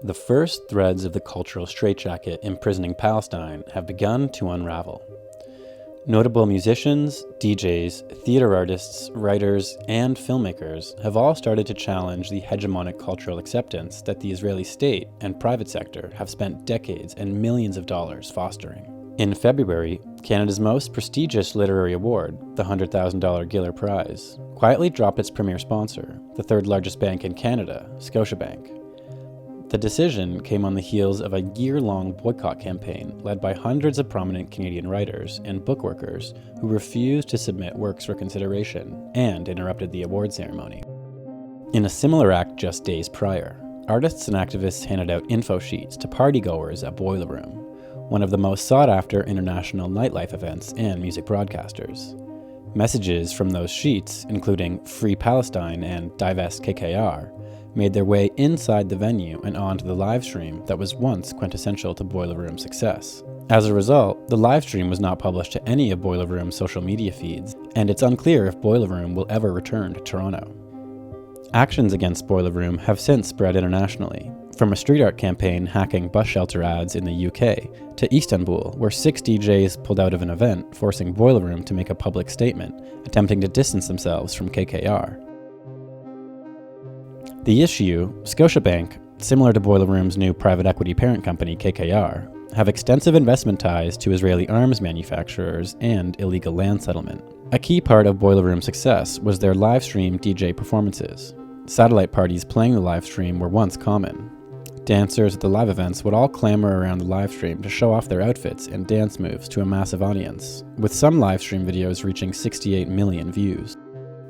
The first threads of the cultural straitjacket imprisoning Palestine have begun to unravel. Notable musicians, DJs, theater artists, writers, and filmmakers have all started to challenge the hegemonic cultural acceptance that the Israeli state and private sector have spent decades and millions of dollars fostering. In February, Canada's most prestigious literary award, the $100,000 Giller Prize, quietly dropped its premier sponsor, the third largest bank in Canada, Scotiabank. The decision came on the heels of a year-long boycott campaign led by hundreds of prominent Canadian writers and bookworkers who refused to submit works for consideration and interrupted the award ceremony. In a similar act just days prior, artists and activists handed out info sheets to partygoers at Boiler Room, one of the most sought-after international nightlife events and music broadcasters. Messages from those sheets, including Free Palestine and Divest KKR, made their way inside the venue and onto the livestream that was once quintessential to Boiler Room's success. As a result, the livestream was not published to any of Boiler Room's social media feeds, and it's unclear if Boiler Room will ever return to Toronto. Actions against Boiler Room have since spread internationally, from a street art campaign hacking bus shelter ads in the UK to Istanbul, where 6 DJs pulled out of an event, forcing Boiler Room to make a public statement, attempting to distance themselves from KKR. The issue, Scotiabank, similar to Boiler Room's new private equity parent company KKR, have extensive investment ties to Israeli arms manufacturers and illegal land settlement. A key part of Boiler Room's success was their livestream DJ performances. Satellite parties playing the livestream were once common. Dancers at the live events would all clamor around the livestream to show off their outfits and dance moves to a massive audience, with some livestream videos reaching 68 million views.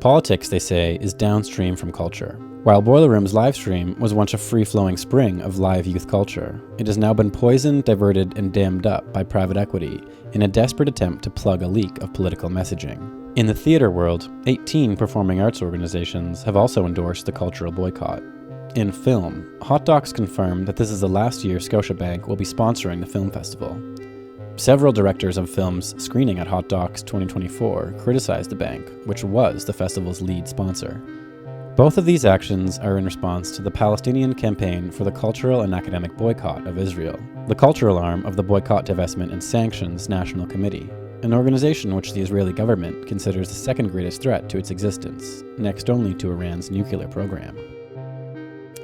Politics, they say, is downstream from culture. While Boiler Room's livestream was once a free-flowing spring of live youth culture, it has now been poisoned, diverted, and dammed up by private equity in a desperate attempt to plug a leak of political messaging. In the theater world, 18 performing arts organizations have also endorsed the cultural boycott. In film, Hot Docs confirmed that this is the last year Scotiabank will be sponsoring the film festival. Several directors of films screening at Hot Docs 2024 criticized the bank, which was the festival's lead sponsor. Both of these actions are in response to the Palestinian Campaign for the Cultural and Academic Boycott of Israel, the cultural arm of the Boycott, Divestment and Sanctions National Committee, an organization which the Israeli government considers the second greatest threat to its existence, next only to Iran's nuclear program.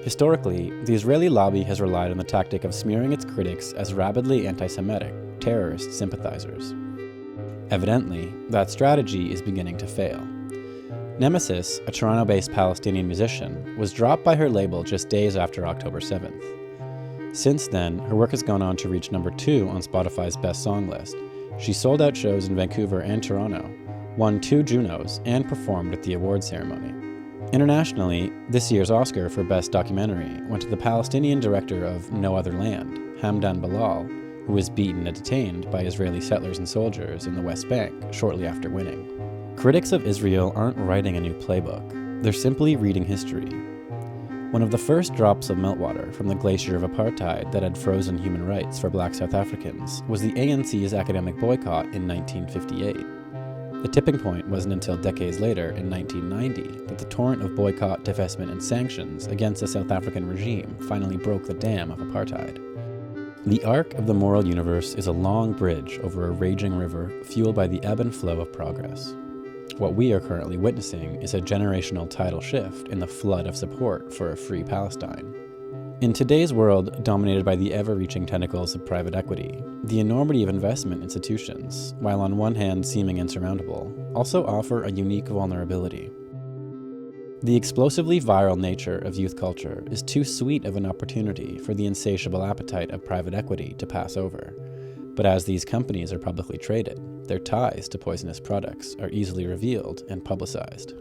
Historically, the Israeli lobby has relied on the tactic of smearing its critics as rabidly anti-Semitic, terrorist sympathizers. Evidently, that strategy is beginning to fail. Nemesis, a Toronto-based Palestinian musician, was dropped by her label just days after October 7th. Since then, her work has gone on to reach number 2 on Spotify's Best Song list. She sold out shows in Vancouver and Toronto, won 2 Junos, and performed at the award ceremony. Internationally, this year's Oscar for Best Documentary went to the Palestinian director of No Other Land, Hamdan Bilal, who was beaten and detained by Israeli settlers and soldiers in the West Bank shortly after winning. Critics of Israel aren't writing a new playbook, they're simply reading history. One of the first drops of meltwater from the glacier of apartheid that had frozen human rights for black South Africans was the ANC's academic boycott in 1958. The tipping point wasn't until decades later, in 1990, that the torrent of boycott, divestment, and sanctions against the South African regime finally broke the dam of apartheid. The arc of the moral universe is a long bridge over a raging river fueled by the ebb and flow of progress. What we are currently witnessing is a generational tidal shift in the flood of support for a free Palestine. In today's world, dominated by the ever-reaching tentacles of private equity, the enormity of investment institutions, while on one hand seeming insurmountable, also offer a unique vulnerability. The explosively viral nature of youth culture is too sweet of an opportunity for the insatiable appetite of private equity to pass over. But as these companies are publicly traded, their ties to poisonous products are easily revealed and publicized.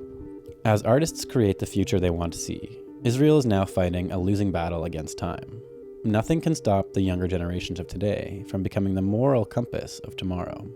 As artists create the future they want to see, Israel is now fighting a losing battle against time. Nothing can stop the younger generations of today from becoming the moral compass of tomorrow.